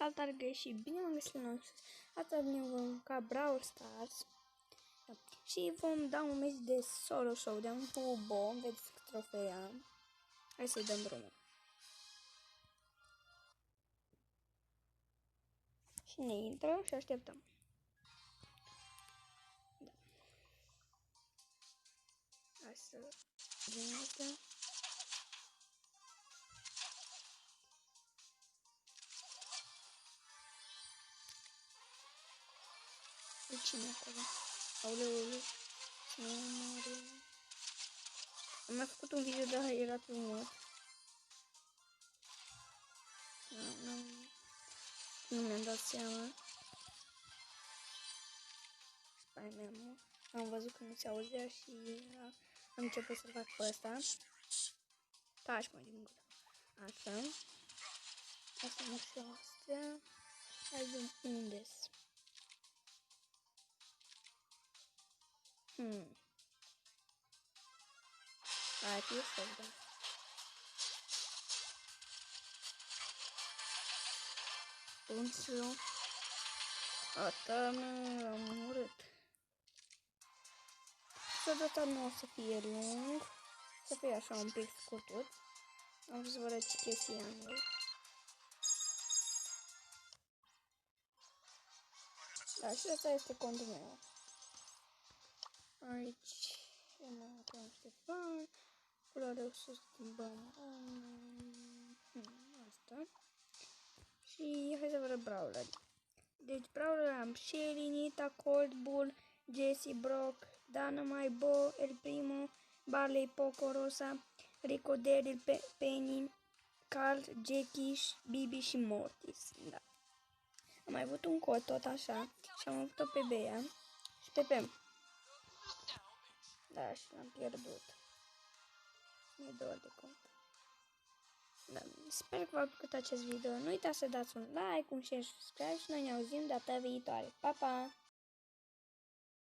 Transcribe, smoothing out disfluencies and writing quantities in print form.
Salutare guys și bine m-am găsit la noi. Astăzi ne vom ca Brawl Stars și vom da un meci de solo showdown cu Bo, vedeți trofeea. Hai să-i dăm drumul. Și ne intră și așteptăm. Da. Hai să vedem. E cine acolo? Aoleu, cine moare? Am mai făcut un video, dar era pe mult. Nu mi-am dat seama. Am văzut că nu se auzea și am început să fac pe ăsta. Taci mai din gură. Așa. Asta nu știu astea. Hai de unde-s? Hai fi ușor, da. Însă, ata mă, am murit. Să de asta nu o să fie lung, să fie așa un pic scurtut. Am vrut să vă arăt ce chestii am eu. Da, și asta este contul meu. Aici am niște bani. Culoarea o să schimbăm asta. Și hai să vă arăt brawler. Deci brawler am Shelly, Nita, Colt, Bull, Jessie, Brock, Dynamite, Bo, El Primo, Barley, Poco, Rosa, Rico, Daryl, Penny, Carl, Jackie, Bibi și Mortis. Da. Am mai avut un cod tot așa și am avut-o pe Bea și pe Pem. Da, și l-am pierdut. Mi-e dor de cont. Da, sper că v-a plăcut acest video. Nu uitați să dați un like, un share și subscribe și noi ne auzim data viitoare. Pa, pa!